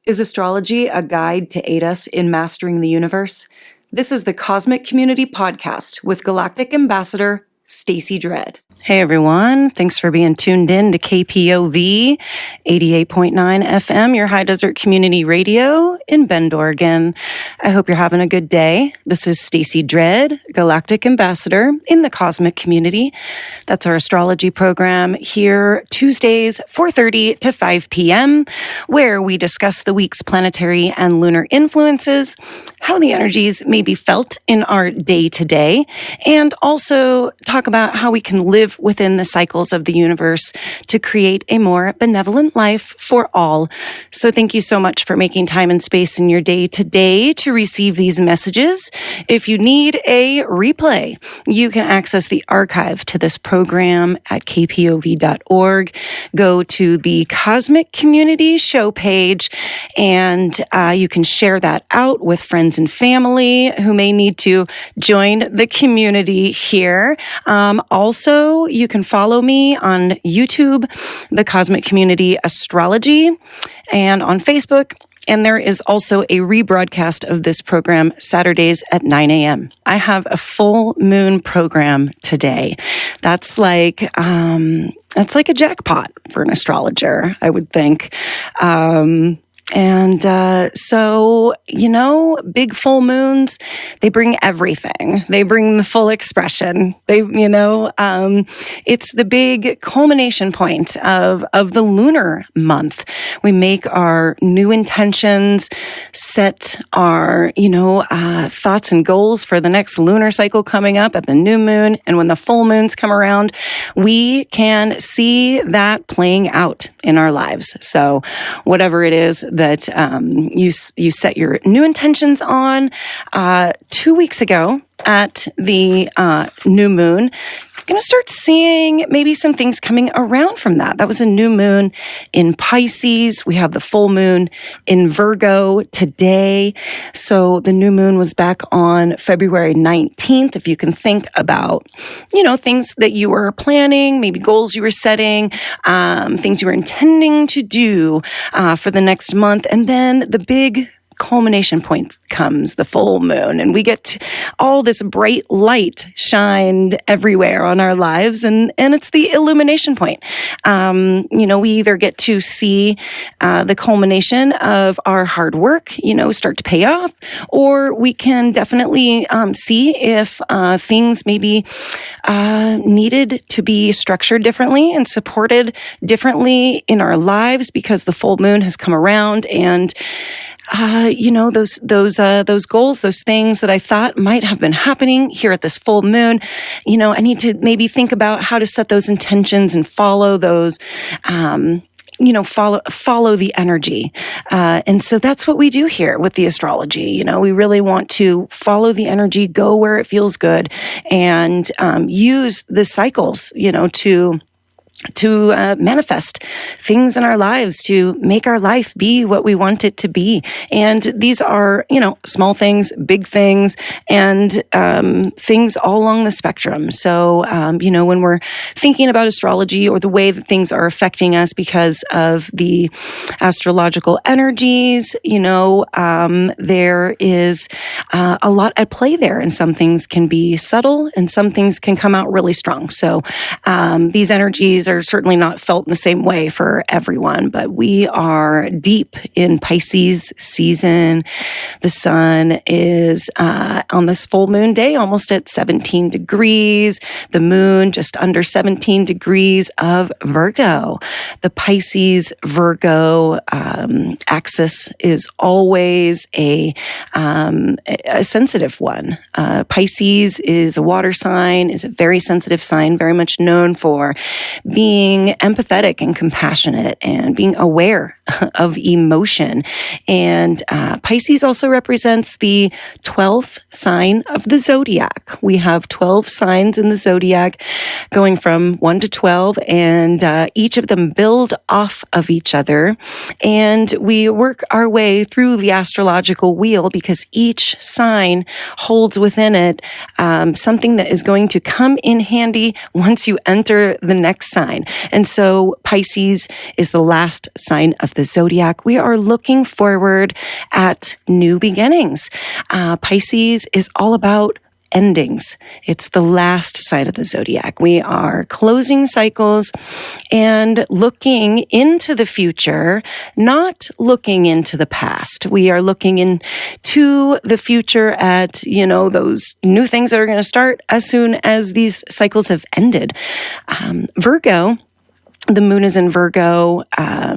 Is astrology a guide to aid us in mastering the universe? This is the Cosmic Community Podcast with Galactic Ambassador Stacey Dredd. Hey everyone, thanks for being tuned in to KPOV 88.9 FM, your high desert community radio in Bend, Oregon. I hope you're having a good day. This is Stacey Dredd, Galactic Ambassador in the Cosmic Community. That's our astrology program here Tuesdays 4:30 to 5 p.m., where we discuss the week's planetary and lunar influences, how the energies may be felt in our day-to-day, and also talk about how we can live within the cycles of the universe to create a more benevolent life for all. So thank you so much for making time and space in your day today to receive these messages. If you need a replay, you can access the archive to this program at kpov.org. Go to the Cosmic Community show page, and you can share that out with friends and family who may need to join the community here. Also, you can follow me on YouTube, the Cosmic Community Astrology, and on Facebook. And there is also a rebroadcast of this program Saturdays at 9 a.m. I have a full moon program today. That's like a jackpot for an astrologer, I would think. So, big full moons, they bring everything. They bring the full expression. It's the big culmination point of the lunar month. We make our new intentions, set our, thoughts and goals for the next lunar cycle coming up at the new moon. And when the full moons come around, we can see that playing out in our lives. So whatever it is that you set your new intentions on 2 weeks ago at the new moon, you're going to start seeing maybe some things coming around from that. That was a new moon in Pisces. We have the full moon in Virgo today. So the new moon was back on February 19th. If you can think about, things that you were planning, maybe goals you were setting, things you were intending to do for the next month. And then the big culmination point comes, the full moon, and we get all this bright light shined everywhere on our lives, and it's the illumination point. We either get to see the culmination of our hard work, start to pay off, or we can definitely see if things maybe needed to be structured differently and supported differently in our lives because the full moon has come around. And those goals, those things that I thought might have been happening here at this full moon, I need to maybe think about how to set those intentions and follow those, follow the energy. And so that's what we do here with the astrology. We really want to follow the energy, go where it feels good, and use the cycles, to manifest things in our lives, to make our life be what we want it to be. And these are, small things, big things, and things all along the spectrum. So, when we're thinking about astrology or the way that things are affecting us because of the astrological energies, there is a lot at play there. And some things can be subtle and some things can come out really strong. So these energies are certainly not felt in the same way for everyone, but we are deep in Pisces season. The sun is on this full moon day almost at 17 degrees. The moon just under 17 degrees of Virgo. The Pisces-Virgo axis is always a sensitive one. Pisces is a water sign, is a very sensitive sign, very much known for being empathetic and compassionate and being aware of emotion. And Pisces also represents the 12th sign of the zodiac. We have 12 signs in the zodiac going from 1 to 12, and each of them build off of each other. And we work our way through the astrological wheel because each sign holds within it something that is going to come in handy once you enter the next sign. sign. And so Pisces is the last sign of the zodiac. We are looking forward at new beginnings. Pisces is all about endings. It's the last sign of the zodiac. We are closing cycles and looking into the future, not looking into the past. We are looking into the future at, those new things that are going to start as soon as these cycles have ended. Virgo, the moon is in Virgo,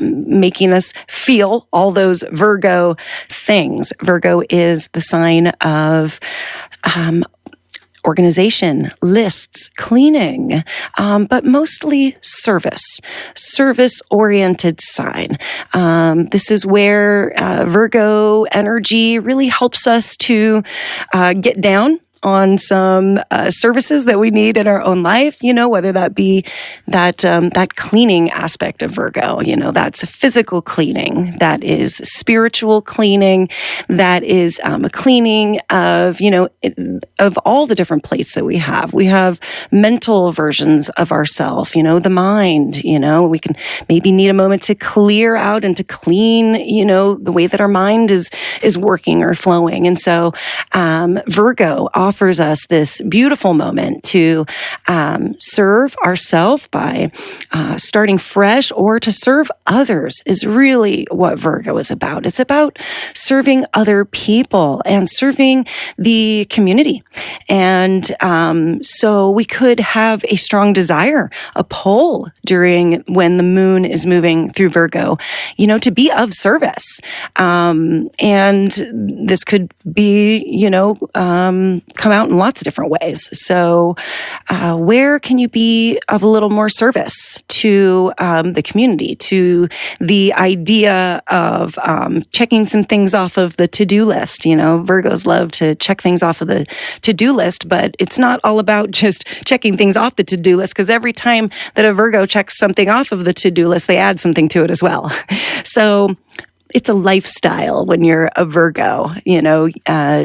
making us feel all those Virgo things. Virgo is the sign of organization, lists, cleaning, but mostly service-oriented sign. This is where Virgo energy really helps us to get down on some services that we need in our own life, whether that be that cleaning aspect of Virgo, that's physical cleaning, that is spiritual cleaning, that is a cleaning of, of all the different plates that we have. We have mental versions of ourselves, the mind, we can maybe need a moment to clear out and to clean, the way that our mind is working or flowing. And so Virgo offers us this beautiful moment to serve ourselves by starting fresh, or to serve others is really what Virgo is about. It's about serving other people and serving the community. And so we could have a strong desire, a pull when the moon is moving through Virgo, to be of service. And this could be, come out in lots of different ways. So where can you be of a little more service to the community, to the idea of checking some things off of the to-do list? Virgos love to check things off of the to-do list, but it's not all about just checking things off the to-do list, because every time that a Virgo checks something off of the to-do list, they add something to it as well. So it's a lifestyle when you're a Virgo,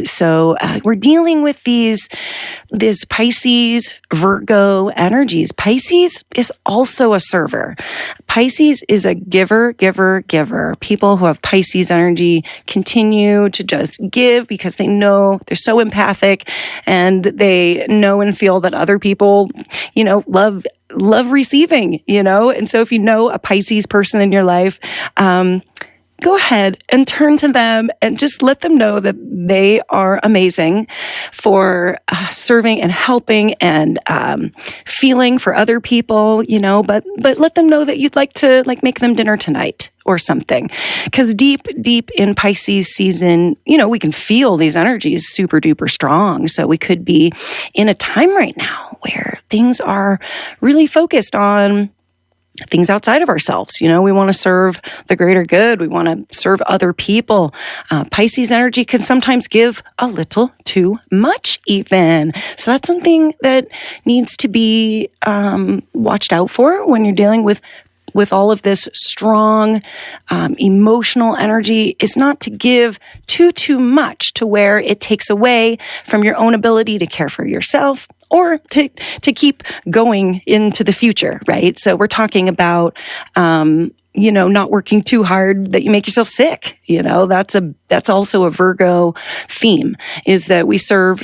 so we're dealing with this Pisces, Virgo energies. Pisces is also a server. Pisces is a giver. People who have Pisces energy continue to just give because they know they're so empathic, and they know and feel that other people, love receiving, and so if you know a Pisces person in your life, go ahead and turn to them and just let them know that they are amazing for serving and helping and feeling for other people, but let them know that you'd like to make them dinner tonight or something. Because deep in Pisces season, we can feel these energies super duper strong. So we could be in a time right now where things are really focused on things outside of ourselves. We want to serve the greater good. We want to serve other people. Pisces energy can sometimes give a little too much even. So that's something that needs to be watched out for when you're dealing with all of this strong emotional energy, is not to give too much to where it takes away from your own ability to care for yourself or to keep going into the future, right? So we're talking about, not working too hard that you make yourself sick. That's also a Virgo theme, is that we serve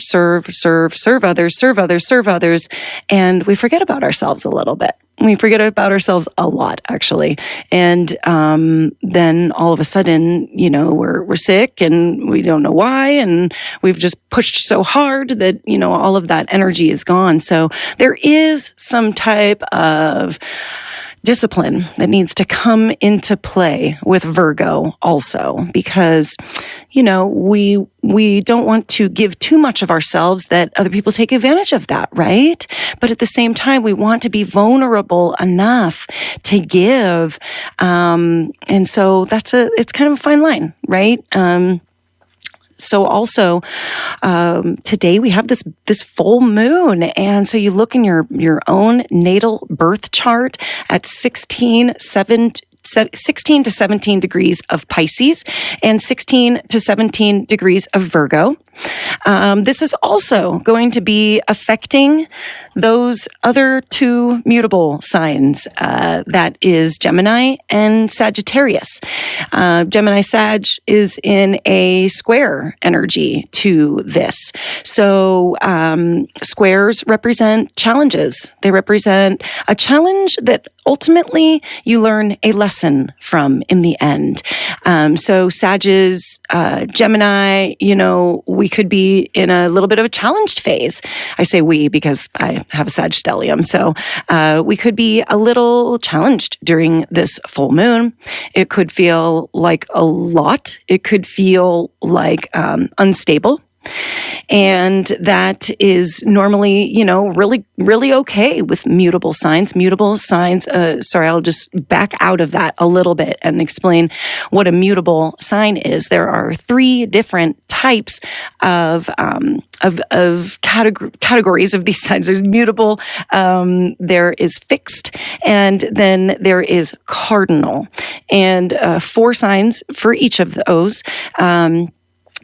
others, and we forget about ourselves a little bit. We forget about ourselves a lot, actually. And then all of a sudden, we're sick and we don't know why. And we've just pushed so hard that, all of that energy is gone. So there is some type of discipline that needs to come into play with Virgo also, because, we don't want to give too much of ourselves that other people take advantage of that, right? But at the same time, we want to be vulnerable enough to give. And so it's kind of a fine line, right? So also, today we have this full moon. And so you look in your own natal birth chart at 16, 7, 16 to 17 degrees of Pisces and 16 to 17 degrees of Virgo. This is also going to be affecting those other two mutable signs, that is Gemini and Sagittarius. Gemini Sag is in a square energy to this. So squares represent challenges. They represent a challenge that ultimately you learn a lesson from in the end. So Sagittarius, Gemini, we could be in a little bit of a challenged phase. I say we because I have a Sag stellium. So we could be a little challenged during this full moon. It could feel like a lot. It could feel like unstable. And that is normally, really, really okay with mutable signs. Mutable signs, I'll just back out of that a little bit and explain what a mutable sign is. There are 3 different types of categories of these signs. There's mutable, there is fixed, and then there is cardinal. And 4 signs for each of those.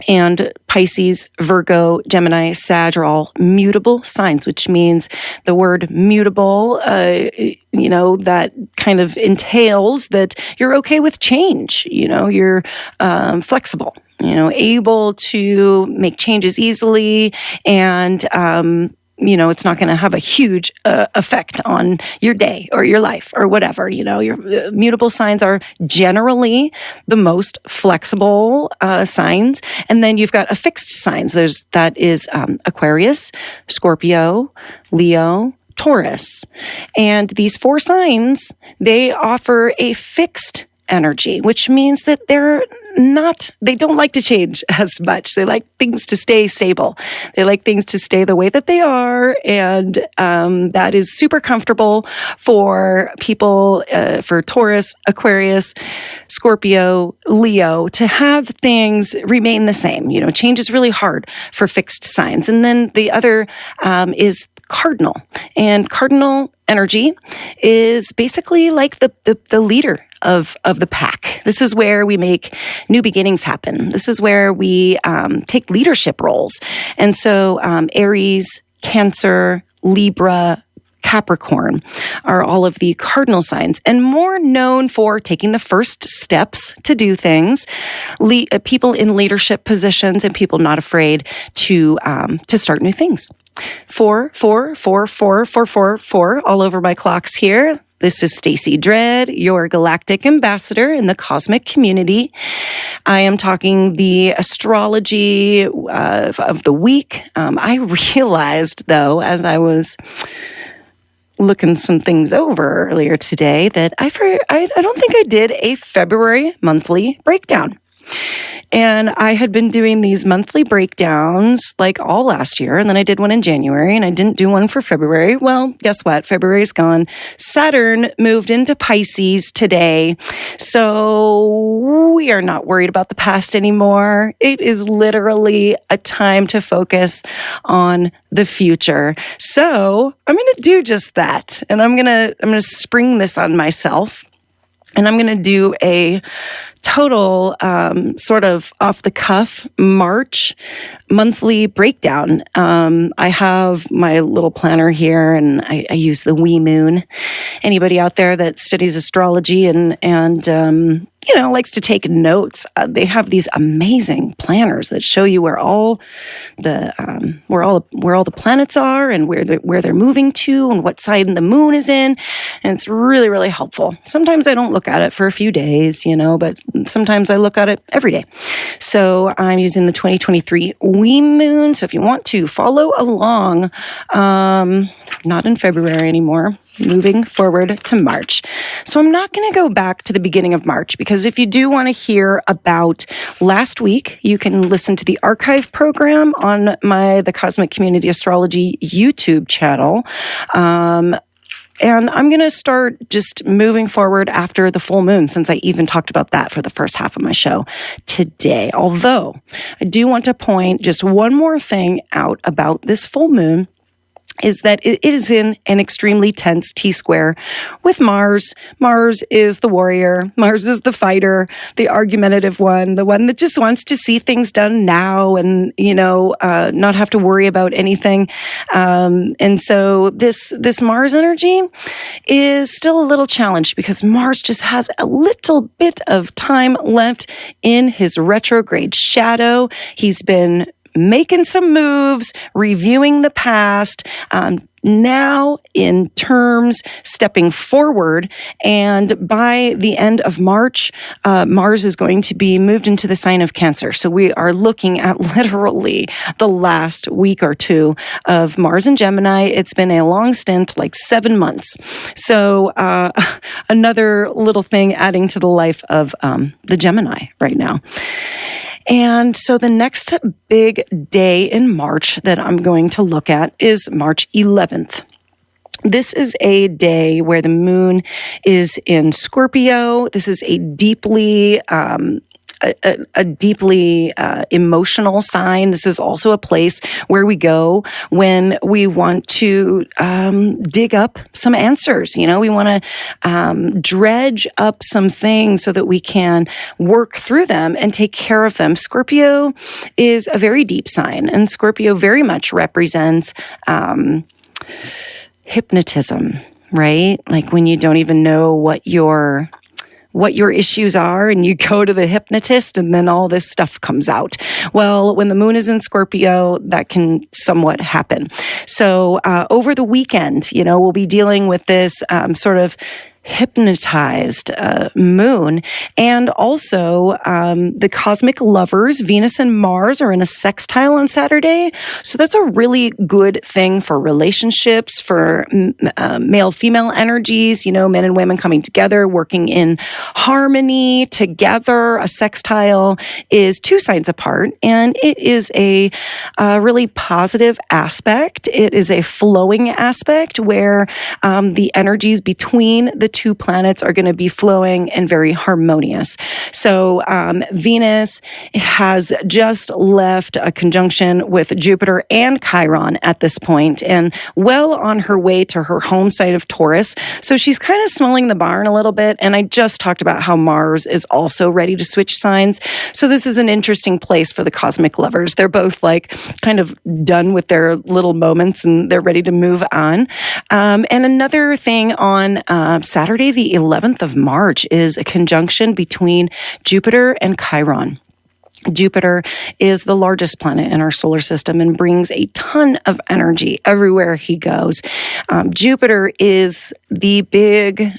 And Pisces, Virgo, Gemini, Sag are all mutable signs, which means the word mutable, that kind of entails that you're okay with change. You're flexible, able to make changes easily, and it's not going to have a huge effect on your day or your life or whatever. Your mutable signs are generally the most flexible signs. And then you've got a fixed signs. That is Aquarius, Scorpio, Leo, Taurus. And these 4 signs, they offer a fixed energy, which means that they don't like to change as much. They like things to stay stable. They like things to stay the way that they are. And that is super comfortable for people, for Taurus, Aquarius, Scorpio, Leo, to have things remain the same. Change is really hard for fixed signs. And then the other is cardinal. And cardinal energy is basically like the leader of the pack. This is where we make new beginnings happen. This is where we take leadership roles. And so Aries, Cancer, Libra, Capricorn are all of the cardinal signs, and more known for taking the first steps to do things. People in leadership positions and people not afraid to start new things. 4, 4, 4, 4, 4, 4, 4, all over my clocks here. This is Stacy Dredd, your galactic ambassador in the cosmic community. I am talking the astrology of the week. I realized, though, as I was looking some things over earlier today, that I don't think I did a February monthly breakdown. And I had been doing these monthly breakdowns like all last year. And then I did one in January and I didn't do one for February. Well, guess what? February's gone. Saturn moved into Pisces today. So we are not worried about the past anymore. It is literally a time to focus on the future. So I'm going to do just that. And I'm going to spring this on myself. And I'm going to do a total sort of off the cuff March monthly breakdown. I have my little planner here and I use the wee moon. Anybody out there that studies astrology and likes to take notes, they have these amazing planners that show you where all the planets are and where they're moving to and what side the moon is in. And it's really, really helpful. Sometimes I don't look at it for a few days, but sometimes I look at it every day. So I'm using the 2023 wee moon. So if you want to follow along, not in February anymore, moving forward to March. So I'm not going to go back to the beginning of March, because if you do want to hear about last week, you can listen to the archive program on the Cosmic Community Astrology YouTube channel. And I'm going to start just moving forward after the full moon, since I even talked about that for the first half of my show today. Although I do want to point just one more thing out about this full moon. is that it is in an extremely tense T-square with Mars. Mars is the warrior. Mars is the fighter, the argumentative one, the one that just wants to see things done now and, not have to worry about anything. And so this Mars energy is still a little challenged because Mars just has a little bit of time left in his retrograde shadow. He's been making some moves, reviewing the past, now in terms stepping forward. And by the end of March, Mars is going to be moved into the sign of Cancer. So we are looking at literally the last week or two of Mars in Gemini. It's been a long stint, like 7 months. So another little thing adding to the life of the Gemini right now. And so the next big day in March that I'm going to look at is March 11th. This is a day where the moon is in Scorpio. This is a deeply emotional sign. This is also a place where we go when we want to dig up some answers. We want to dredge up some things so that we can work through them and take care of them. Scorpio is a very deep sign, and Scorpio very much represents hypnotism, right? Like when you don't even know what your issues are and you go to the hypnotist and then all this stuff comes out. Well, when the moon is in Scorpio, that can somewhat happen. So over the weekend, we'll be dealing with this sort of hypnotized moon. And also the cosmic lovers, Venus and Mars, are in a sextile on Saturday. So that's a really good thing for relationships, for male-female energies, men and women coming together, working in harmony together. A sextile is 2 signs apart, and it is a really positive aspect. It is a flowing aspect where the energies between the 2 planets are going to be flowing and very harmonious. So Venus has just left a conjunction with Jupiter and Chiron at this point, and well on her way to her home site of Taurus. So she's kind of smelling the barn a little bit. And I just talked about how Mars is also ready to switch signs. So this is an interesting place for the cosmic lovers. They're both like kind of done with their little moments and they're ready to move on. And another thing on Saturday, the 11th of March, is a conjunction between Jupiter and Chiron. Jupiter is the largest planet in our solar system and brings a ton of energy everywhere he goes. Jupiter is the big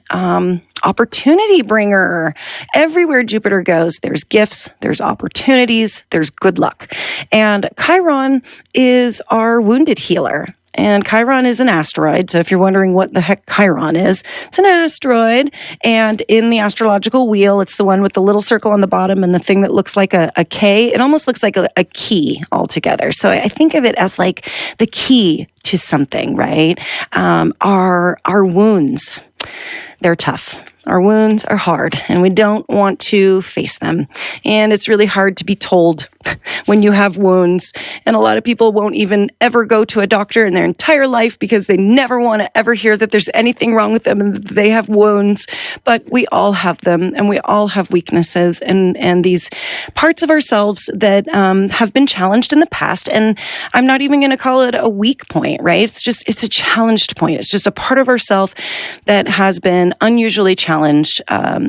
opportunity bringer. Everywhere Jupiter goes, there's gifts, there's opportunities, there's good luck. And Chiron is our wounded healer. And Chiron is an asteroid. So if you're wondering what the heck Chiron is, it's an asteroid. And in the astrological wheel, it's the one with the little circle on the bottom and the thing that looks like a K. It almost looks like a key altogether. So I think of it as like the key to something, right? Our wounds, they're tough. Our wounds are hard and we don't want to face them. And it's really hard to be told when you have wounds. And a lot of people won't even ever go to a doctor in their entire life because they never want to ever hear that there's anything wrong with them and that they have wounds. But we all have them and we all have weaknesses and these parts of ourselves that have been challenged in the past. And I'm not even going to call it a weak point, right? It's a challenged point. It's just a part of ourself that has been unusually challenged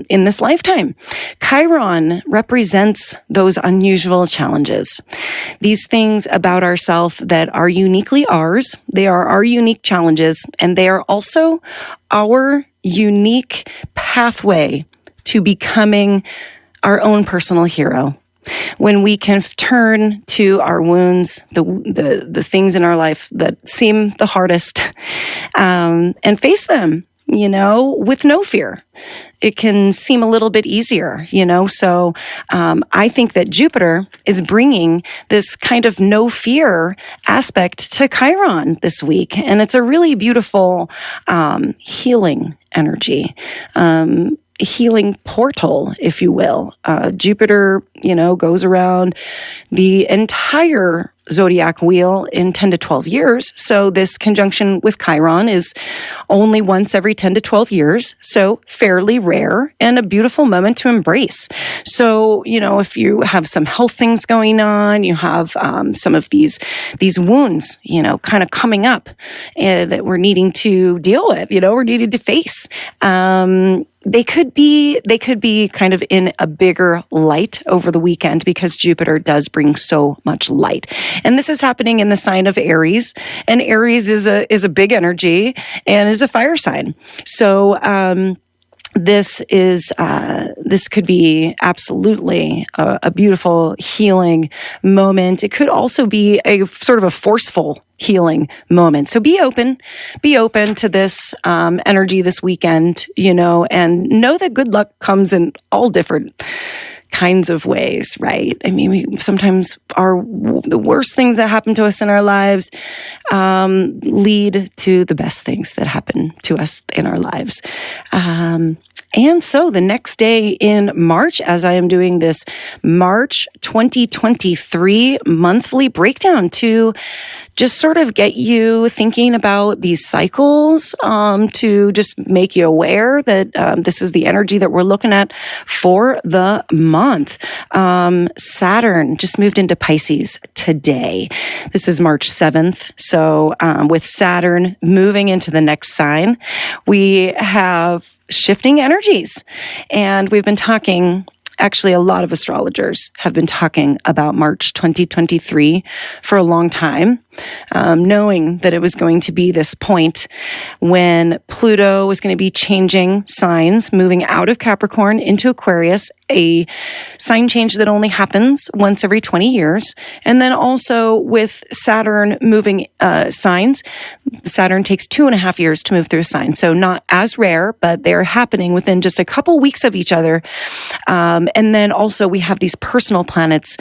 in this lifetime. Chiron represents those unusual challenges. These things about ourselves that are uniquely ours. They are our unique challenges, and they are also our unique pathway to becoming our own personal hero. When we can turn to our wounds, the things in our life that seem the hardest, and face them, with no fear. It can seem a little bit easier, So I think that Jupiter is bringing this kind of no fear aspect to Chiron this week. And it's a really beautiful healing energy. Healing portal, if you will. Jupiter, goes around the entire zodiac wheel in 10 to 12 years. So this conjunction with Chiron is only once every 10 to 12 years. So fairly rare and a beautiful moment to embrace. So, if you have some health things going on, you have some of these wounds, kind of coming up that we're needing to deal with, we're needing to face. They could be kind of in a bigger light over the weekend because Jupiter does bring so much light. And this is happening in the sign of Aries, and Aries is a big energy and is a fire sign. So, this could be absolutely a beautiful healing moment. It could also be a sort of a forceful healing moment. So be open to this energy this weekend, and know that good luck comes in all different kinds of ways, right? I mean, we sometimes the worst things that happen to us in our lives lead to the best things that happen to us in our lives. And so the next day in March, as I am doing this March 2023 monthly breakdown to just sort of get you thinking about these cycles, to just make you aware that this is the energy that we're looking at for the month. Saturn just moved into Pisces today. This is March 7th. So with Saturn moving into the next sign, we have shifting energies. And we've been talking, actually, a lot of astrologers have been talking about March 2023 for a long time, knowing that it was going to be this point when Pluto was going to be changing signs, moving out of Capricorn into Aquarius, a sign change that only happens once every 20 years. And then also with Saturn moving signs, Saturn takes 2.5 years to move through a sign. So not as rare, but they're happening within just a couple weeks of each other. And then also we have these personal planets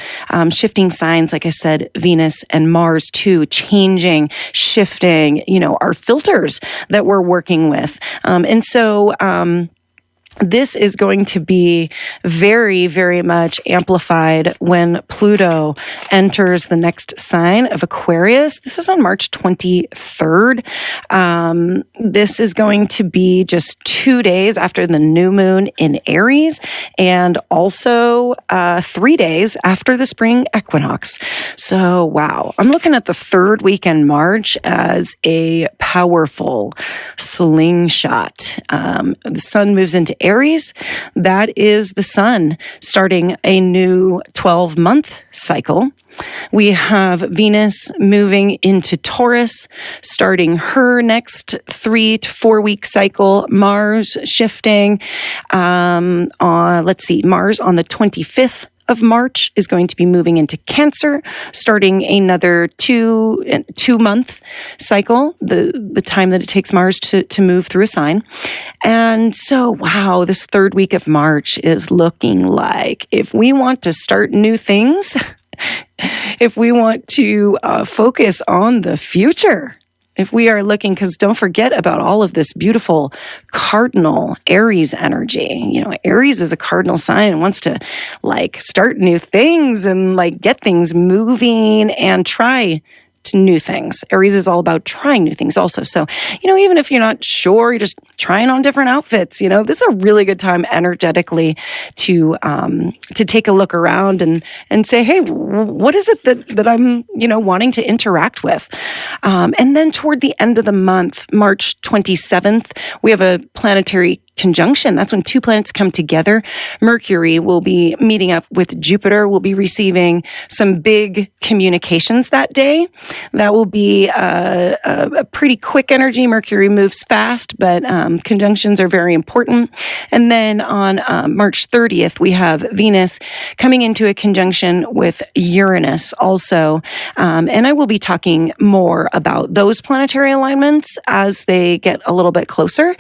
shifting signs, like I said, Venus and Mars too, changing, shifting, our filters that we're working with. And so this is going to be very, very much amplified when Pluto enters the next sign of Aquarius. This is on March 23rd. This is going to be just 2 days after the new moon in Aries and also 3 days after the spring equinox. So, wow. I'm looking at the third week in March as a powerful slingshot. The sun moves into Aries. That is the sun starting a new 12-month cycle. We have Venus moving into Taurus, starting her next 3 to 4 week cycle. Mars shifting. Mars on the 25th of March is going to be moving into Cancer, starting another 2-month cycle, the time that it takes Mars to move through a sign. And so, wow, this third week of March is looking like if we want to start new things, if we want to focus on the future, if we are looking, because don't forget about all of this beautiful cardinal Aries energy. Aries is a cardinal sign and wants to start new things and get things moving and try new things. Aries is all about trying new things also. So, even if you're not sure, you're just trying on different outfits, this is a really good time energetically to take a look around and say, hey, what is it that I'm, wanting to interact with? And then toward the end of the month, March 27th, we have a planetary conjunction. That's when two planets come together. Mercury will be meeting up with Jupiter. We'll be receiving some big communications that day. That will be a pretty quick energy. Mercury moves fast, but conjunctions are very important. And then on March 30th, we have Venus coming into a conjunction with Uranus also. And I will be talking more about those planetary alignments as they get a little bit closer.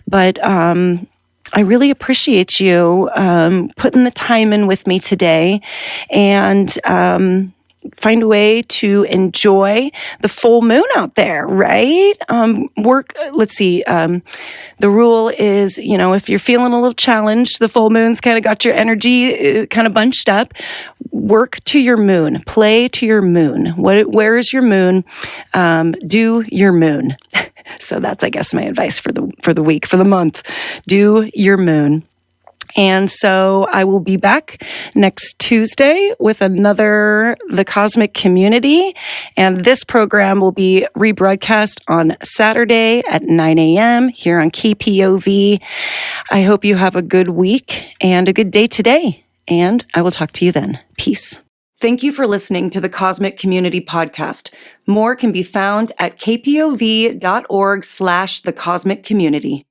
But I really appreciate you putting the time in with me today. And find a way to enjoy the full moon out there, right? Let's see. The rule is, if you're feeling a little challenged, the full moon's kind of got your energy kind of bunched up. Work to your moon, play to your moon. Where is your moon? Do your moon. So that's, I guess, my advice for the week, for the month. Do your moon. And so I will be back next Tuesday with The Cosmic Community. And this program will be rebroadcast on Saturday at 9 a.m. here on KPOV. I hope you have a good week and a good day today. And I will talk to you then. Peace. Thank you for listening to the Cosmic Community Podcast. More can be found at kpov.org/thecosmiccommunity.